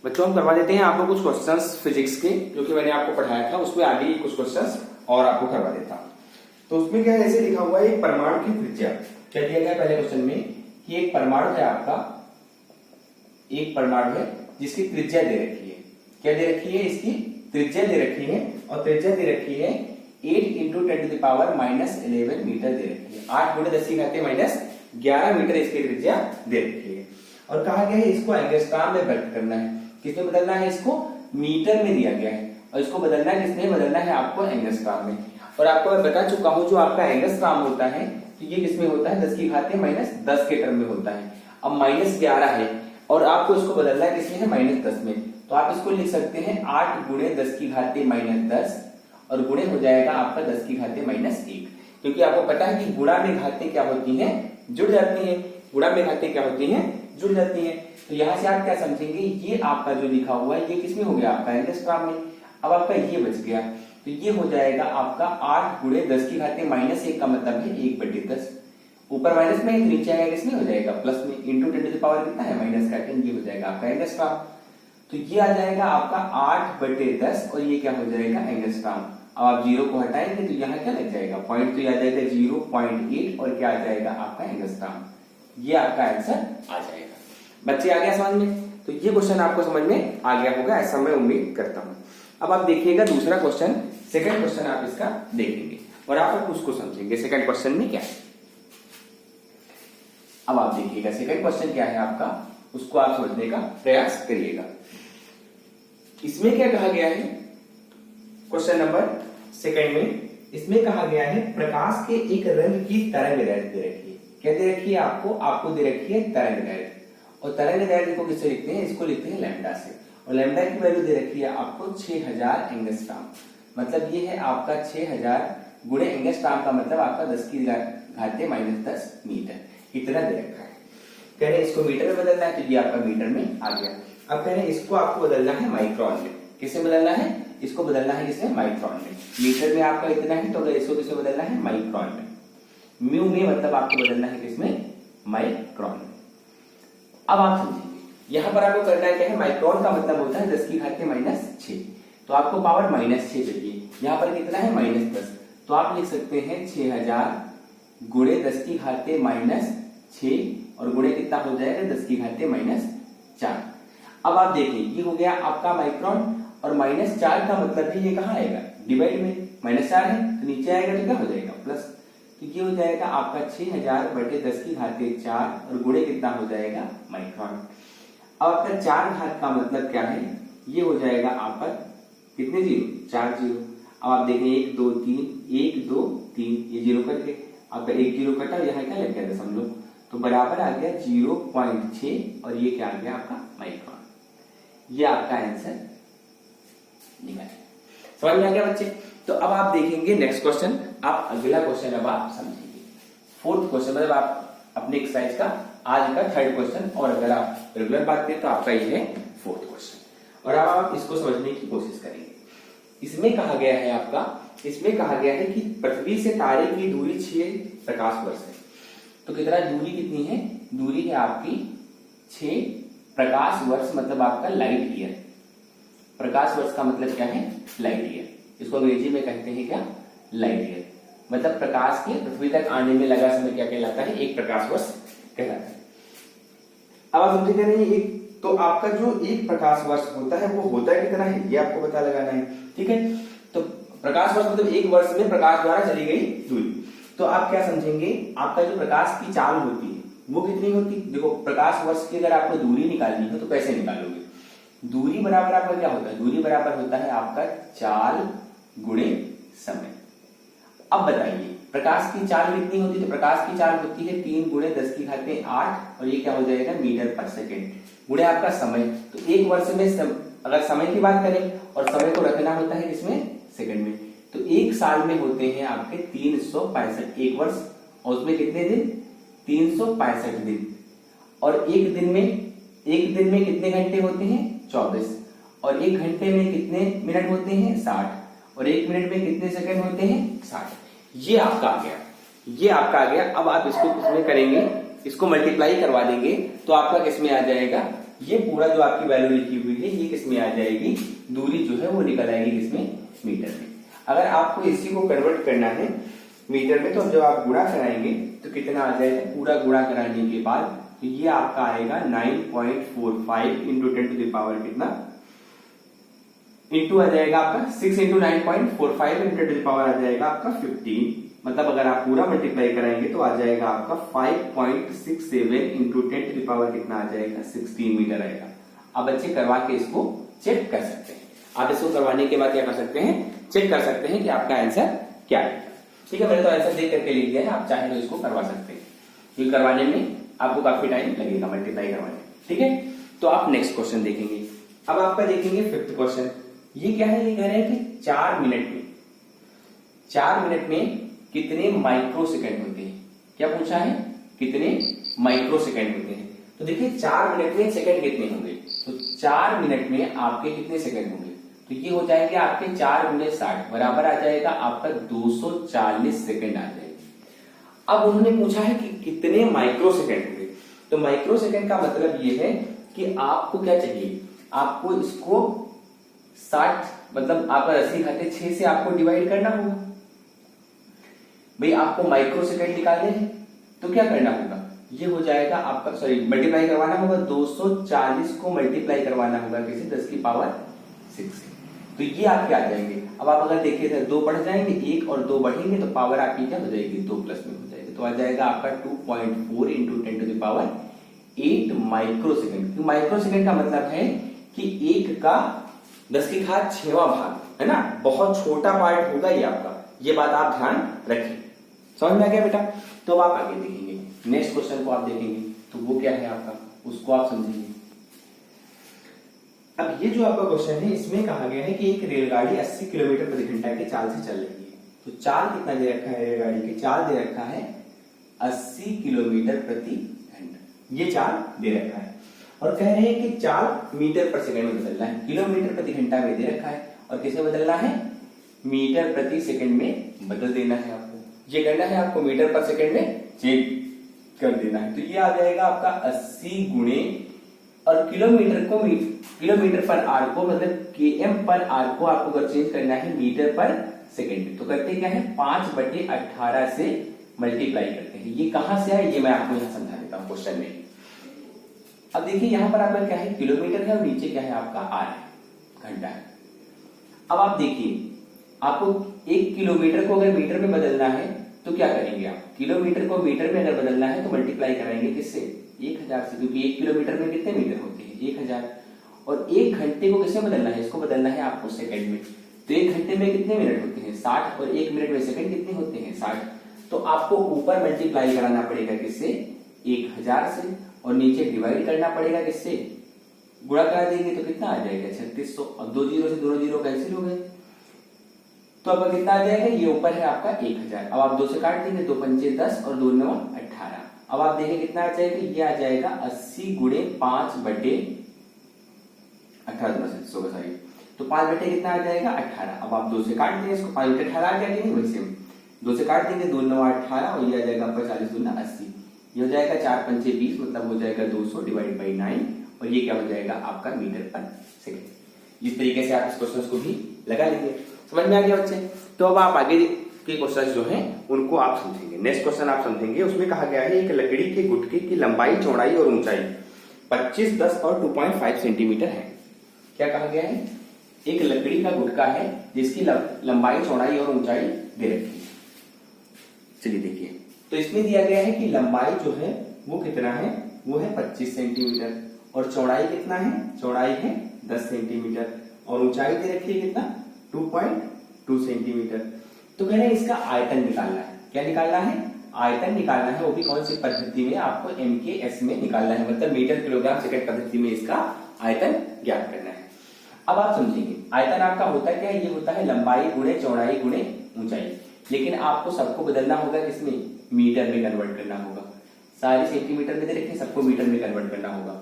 बच्चों हम करवा देते हैं आपको कुछ क्वेश्चंस फिजिक्स के जो कि मैंने आपको पढ़ाया था, उसमें आगे कुछ क्वेश्चंस और आपको करवा देता हूं। तो उसमें क्या है, ऐसे लिखा हुआ है एक परमाणु की त्रिज्या। क्या दिया गया पहले क्वेश्चन में कि एक परमाणु है आपका, एक परमाणु है जिसकी त्रिज्या दे रखी है। क्या दे रखी है? इसकी त्रिज्या दे रखी है, और त्रिज्या दे रखी है 8 × 10⁻11 मीटर दे रखी है। 8 × 10⁻11 मीटर इसकी त्रिज्या दे रखी है। और कहा गया है इसको एंगस्ट्रॉम में व्यक्त करना है। किसमें बदलना है? इसको मीटर में दिया गया है, और इसको बदलना है किसमें? बदलना है आपको एंगस्ट्रॉम में। और आपको मैं बता चुका हूं जो आपका एंगस्ट्रॉम होता है तो ये किसमें होता है? 10⁻−10 के टर्म में होता है। अब -11 है और आपको इसको बदलना है किसमें है? -10 में। तो आप इसको लिख सकते हैं 8 × 10⁻10 और गुणे हो जाएगा आपका 10⁻1, क्योंकि आपको पता है कि गुणा में घातें क्या होती हैं? जुड़ जाती हैं। गुणा में घातें क्या होती हैं? जुड़ जाती हैं। तो यहाँ से आप क्या समझेंगे, ये आपका जो लिखा हुआ है ये किसमें हो गया? आपका एंगस्ट्रॉम में। अब आपका ये बच गया, तो ये हो जाएगा आपका 8 × 10⁻1 का मतलब है 1/10। ऊपर माइनस में नीचे आएगा किसमें हो जाएगा? प्लस में, इंटू 10 की पावर कितना है? -10, ये हो जाएगा आपका एंगस्ट्रॉम। तो ये आ जाएगा आपका 8/10 और ये क्या हो जाएगा? एंगस्ट्रॉम। अब आप 0 को हटाएंगे तो यहाँ क्या लग जाएगा? पॉइंट, तो ये आ जाएगा 0.8 और क्या आ जाएगा? आपका एंगस्ट्रॉम। ये आपका आंसर आ जाएगा। बच्चे आ गया समझ में? तो ये क्वेश्चन आपको समझ में आ गया होगा, ऐसा मैं उम्मीद करता हूं। अब आप देखिएगा दूसरा क्वेश्चन, सेकंड क्वेश्चन आप इसका देखेंगे और आप उसको समझेंगे सेकंड क्वेश्चन में क्या है। अब आप देखिएगा सेकंड क्वेश्चन क्या है आपका, उसको आप समझने का प्रयास करिएगा। इसमें क्या कहा गया है? क्वेश्चन नंबर सेकंड में इसमें कहा गया है प्रकाश के एक रंग की तरंग दैर्घ्य दे रखी है। क्या दे रखी है? आपको दे रखी है तरंग दैर्घ्य। और तरंग दैर्घ्य को किससे लिखते हैं? इसको लिखते हैं लैम्डा से। और लैम्डा की वैल्यू दे रखी है आपको 6000 एंगस्ट्रॉम। मतलब ये है आपका 6000 गुणे एंगस्ट्रॉम का मतलब आपका 10⁻10 मीटर इतना दे रखा है। कह रहे इसको मीटर में बदलना है, तो ये आपका मीटर में आ गया। अब कह रहे हैं इसको आपको बदलना है माइक्रोन में। किससे बदलना है? इसको बदलना है किसमें? माइक्रोन में। मीटर में आपका इतना है, तो अगर इसको किससे बदलना है? माइक्रोन में। म्यू में मतलब आपको बदलना है किसमें? माइक्रोन में। अब आप समझेंगे यहां पर आपको करना है क्या है? माइक्रोन का मतलब होता है 10⁻6, तो आपको पावर -6 चाहिए। यहां पर कितना है? -10। तो आप लिख सकते हैं 6000 गुणे 10⁻6 और गुणे कितना हो जाएगा? 10⁻4। अब आप देखिए ये हो गया आपका माइक्रोन, और -4 का मतलब है ये कहाँ आएगा? डिवाइड में। -4 है तो नीचे आएगा तो क्या हो जाएगा? प्लस। तो ये हो जाएगा आपका 6000/10⁻4 और गुणे कितना हो जाएगा? माइक्रोन। अब आपका 4 घात का मतलब क्या है? ये हो जाएगा आपका कितने जीरो? 4 जीरो। अब आप देखें 1 2 3 1 2 3 ये जीरो कट गए, आपका 1 जीरो कटा, यहाँ क्या लग गया? दशमलव, तो बराबर आ गया 0.6 और ये क्या आ गया? आपका माइक्रोन। ये आपका आंसर निकला। समझ में आ गया बच्चे? तो अब आप देखेंगे नेक्स्ट क्वेश्चन। आप अगला क्वेश्चन अब आप समझेंगे। फोर्थ क्वेश्चन मतलब आप अपने एक्सरसाइज का आज का थर्ड क्वेश्चन, और अगर आप रेगुलर बात करें तो आपका ये है फोर्थ क्वेश्चन। और अब आप इसको समझने की कोशिश करेंगे। इसमें कहा गया है आपका, इसमें कहा गया है कि पृथ्वी से तारे की दूरी 6 प्रकाश वर्ष है। तो कितना दूरी कितनी है? दूरी है आपकी 6 प्रकाश वर्ष, मतलब आपका लाइट ईयर। प्रकाश वर्ष का मतलब क्या है? Light year. इसको अंग्रेजी में कहते हैं क्या? Light year. मतलब प्रकाश के पृथ्वी तक आने में लगा समय क्या कहलाता है? 1 प्रकाश वर्ष कहलाता है। अब आप समझे क्या नहीं? एक तो आपका जो 1 प्रकाश वर्ष होता है वो होता है कितना है, ये आपको पता लगाना है। ठीक है, तो प्रकाश वर्ष मतलब 1 वर्ष में प्रकाश द्वारा चली गई दूरी। तो आप क्या समझेंगे? आपका जो प्रकाश की चाल होती है वो कितनी होती है? देखो प्रकाश वर्ष की अगर आपको दूरी निकालनी है तो कैसे निकालोगे? दूरी बराबर आपका क्या होता है? दूरी बराबर होता है आपका चाल गुणे समय। अब बताइए प्रकाश की चाल कितनी होती है? तो प्रकाश की चाल होती है 3 × 10⁸ और ये क्या हो जाएगा? मीटर पर सेकेंड। गुणे आपका समय, तो 1 वर्ष में अगर समय की बात करें और समय को रखना होता है किसमें? सेकंड में। तो 1 साल में होते हैं आपके 365। 1 वर्ष और उसमें कितने दिन? 365 दिन। और एक दिन में कितने घंटे होते हैं? 24। और 1 घंटे में कितने मिनट होते हैं? 60। और 1 मिनट में कितने सेकंड होते हैं? 60। ये आपका आ गया, ये आपका आ गया। अब आप इसको किसमें करेंगे? इसको मल्टीप्लाई करवा देंगे तो आपका किसमें आ जाएगा? ये पूरा जो आपकी वैल्यू लिखी हुई है ये किसमें आ जाएगी, दूरी जो है वो निकल आएगी किसमें, मीटर में। अगर आपको इसी को कन्वर्ट करना है मीटर में, तो जब आप गुणा कराएंगे तो कितना आ जाएगा, पूरा गुणा कराने के बाद तो ये आपका आएगा 9.45 इंटू 10 टू द पावर कितना, इंटू आ जाएगा आपका 6 into 9.45 into 10 to the power आ जाएगा आपका 15। मतलब अगर आप पूरा मल्टीप्लाई कराएंगे तो आ जाएगा आपका 5.67 इंटू 10 टू द पावर कितना आ जाएगा, 16 मीटर आएगा। अब बच्चे करवा के इसको चेक कर सकते हैं। आप इसको करवाने के बाद क्या कर सकते हैं, चेक कर सकते हैं कि आपका आंसर क्या है। ठीक है, मैंने तो आंसर देख करके लिख दिया है, आप चाहे तो इसको करवा सकते हैं, क्योंकि करवाने में आपको काफी टाइम लगेगा मल्टीप्लाई करवाने। ठीक है, तो आप नेक्स्ट क्वेश्चन देखेंगे। अब आपका देखेंगे फिफ्थ क्वेश्चन। ये क्या है, ये कह रहे हैं कि 4 मिनट में कितने माइक्रो सेकंड होते हैं। क्या पूछा है, कितने माइक्रो सेकंड होते हैं। तो देखिए 4 मिनट में सेकंड कितने होंगे, तो 4 मिनट में आपके कितने सेकंड होंगे, तो ये हो जाएंगे आपके 4 गुणे 60 बराबर आ जाएगा आपका 240 सेकंड आ जाएगा। अब उन्होंने पूछा है कि कितने माइक्रो सेकंड होंगे। तो माइक्रो सेकंड का मतलब ये है कि आपको क्या चाहिए, आपको इसको 60 मतलब आप 80 घाते 6 से आपको डिवाइड करना होगा। भाई आपको माइक्रो सेकंड निकालने हैं तो क्या करना होगा, ये हो जाएगा आपका, सॉरी मल्टीप्लाई करवाना होगा, 240 को मल्टीप्लाई करवाना होगा किसी 10 की पावर 6 से, तो ये आपके आ जाएंगे। अब आप अगर देखिए तो 2 बढ़ जाएंगे, 1 और 2 बढ़ेंगे तो पावर आपकी क्या हो जाएगी, 2 प्लस में हो जाएगी, तो आ जाएगा आपका 2.4 into 10 to the power 8 microsecond. Microsecond का मतलब है कि 1 का 10 की घात 6वां भाग, है ना, बहुत छोटा पार्ट होगा ये आपका, ये बात आप ध्यान रखिए। समझ में आ गया बेटा। तो अब आप आगे देखेंगे, नेक्स्ट क्वेश्चन को आप देखेंगे तो वो क्या है आपका, उसको आप समझेंगे। अब ये जो आपका क्वेश्चन है इसमें कहा गया है कि एक रेलगाड़ी 80 किलोमीटर प्रति घंटा की चाल से चल रही है। तो चाल कितना दे रखा है, रेलगाड़ी की चाल दे रखा है 80 किलोमीटर प्रति घंटा, ये चाल दे रखा है, और कह रहे हैं कि चाल मीटर पर सेकंड में बदलना है। किलोमीटर प्रति घंटा में दे रखा है और किसे बदलना है, मीटर प्रति सेकंड में बदल देना है आपको। ये करना है आपको, मीटर पर सेकंड में चेंज कर देना है। तो ये आ जाएगा आपका 80 गुणे, और किलोमीटर पर आर को मतलब km पर आर को आपको अगर चेंज करना है मीटर पर सेकंड में, तो करते क्या है 5/18 से मल्टीप्लाई करते हैं। ये कहां से आए ये मैं आपको यहां समझा देता हूं क्वेश्चन में। अब देखिए यहां पर आपका क्या है, किलोमीटर है और नीचे क्या है आपका आर है, घंटा है। अब आप देखिए आपको 1 किलोमीटर को अगर मीटर में बदलना है तो क्या करेंगे आप, किलोमीटर को मीटर में अगर बदलना है तो मल्टीप्लाई कराएंगे किससे, 1000 से, क्योंकि 1 किलोमीटर में कितने मीटर होते हैं 1000। और 1 घंटे को किसमें बदलना है, इसको बदलना है आपको सेकंड में। तो 1 घंटे में कितने मिनट होते हैं 60, और 1 मिनट में सेकंड कितने होते हैं 60। तो आपको ऊपर मल्टीप्लाई कराना पड़ेगा किससे, 1000 से, और नीचे डिवाइड करना पड़ेगा किससे, गुणा करा देंगे तो कितना आ जाएगा 3600। अब 2 जीरो से दोनों जीरो कैंसिल हो गए, तो अब कितना आ जाएगा, ये ऊपर है आपका 1000। अब आप 2 से काट देंगे, 2 पंचे 10 और 2 9 18। अब आप देखें कितना आ जाएगा, ये आ जाएगा 80 गुणे 5/18 सॉरी, तो 5 कितना आ जाएगा 18। अब आप 2 से काट देंगे इसको, 5/18 आ जाएंगे, वैसे 2 से काट देंगे, 2 9 18 और ये आ जाएगा आपका 40 दूना 80। ये हो जाएगा 4 पंचे 20, मतलब हो जाएगा 200 डिवाइड बाई 9, और ये क्या हो जाएगा आपका मीटर पर सेकंड। इस तरीके से आप इस क्वेश्चन को भी लगा लेंगे। समझ में आ गया बच्चे। तो अब आप आगे के क्वेश्चन जो हैं उनको आप समझेंगे। नेक्स्ट क्वेश्चन आप समझेंगे, उसमें कहा गया है एक लकड़ी के गुटके की लंबाई, चौड़ाई और ऊंचाई 25, 10 और 2.5 सेंटीमीटर है। क्या कहा गया है, एक लकड़ी का गुटका है जिसकी लंबाई, चौड़ाई और ऊंचाई दे रखी है। चलिए देखिए, तो इसमें दिया गया है कि लंबाई जो है वो कितना है, वो है 25 सेंटीमीटर, और चौड़ाई कितना है, चौड़ाई है 10 सेंटीमीटर, और ऊंचाई दे रखी है कितना 2.2 सेंटीमीटर। तो कह रहे हैं इसका आयतन निकालना है। क्या निकालना है, आयतन निकालना है, वो भी कौन सी पद्धति में, आपको MKS में निकालना है, मतलब मीटर किलोग्राम सेकंड पद्धति में इसका आयतन ज्ञात करना है। अब आप समझेंगे आयतन आपका होता क्या है, ये होता है लंबाई गुणे चौड़ाई गुणे ऊंचाई, लेकिन आपको सबको बदलना होगा किसमें, मीटर में कन्वर्ट करना होगा। सारे सेंटीमीटर में दे रखे, सबको मीटर में कन्वर्ट करना होगा।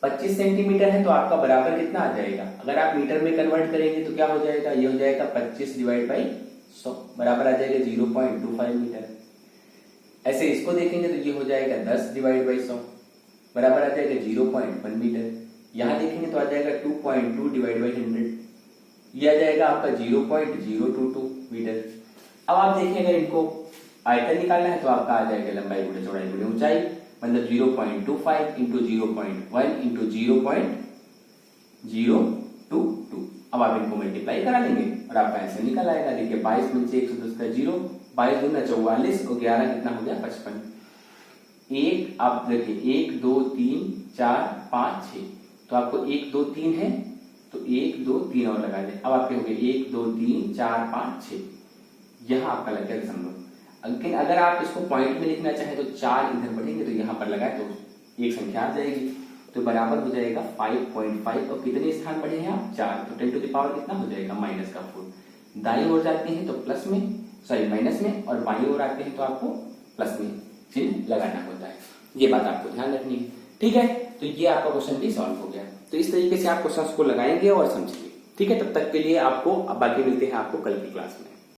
25 सेंटीमीटर है तो आपका बराबर कितना आ जाएगा, अगर आप मीटर में कन्वर्ट करेंगे तो क्या हो जाएगा, ये हो जाएगा 25 डिवाइड बाई 100 बराबर आ जाएगा 0.25 मीटर। ऐसे इसको देखेंगे तो ये हो जाएगा 10 डिवाइड बाई 100 बराबर आ जाएगा 0.1 मीटर। यहां देखेंगे तो आ जाएगा 2.2 डिवाइड बाई 100, यह आ जाएगा आपका 0.022 मीटर। अब आप देखिए अगर इनको आयतन निकालना है तो आपका आ जाएगा लंबाई गुणे चौड़ाई गुणे ऊंचाई, मतलब 0.25 इंटू 0.1 इंटू 0.022। अब आप इनको मल्टीप्लाई करा लेंगे और आपका आंसर निकल आएगा। देखिए 22 में से 110 का 0, 22 दूना 44 और 11 कितना हो गया 55। एक आप देखिए 1 2 3 4 5 6, तो आपको 1 2 3 है तो 1 2 3 और लगा दें। अब आपके हो गए 1 2 3 4 5 6, यहां आपका लग गया दशमलव। लेकिन अगर आप इसको पॉइंट में लिखना चाहें तो 4 इधर बढ़ेंगे तो यहां पर लगाए तो एक संख्या आ जाएगी, तो बराबर हो जाएगा 5.5 और कितने स्थान बढ़े हैं आप 4, तो 10 टू द पावर कितना हो जाएगा माइनस का 4। दाईं ओर जाते हैं तो प्लस में सॉरी माइनस में, और बाईं ओर आते हैं तो आपको प्लस में चिन्ह लगाना होता है। ये बात आपको ध्यान रखनी है, ठीक है। तो ये आपका क्वेश्चन भी सॉल्व हो गया। तो इस तरीके से आप क्वेश्चन को लगाएंगे और समझिए, ठीक है। तब तक के लिए आपको बाकी मिलते हैं आपको कल की क्लास में।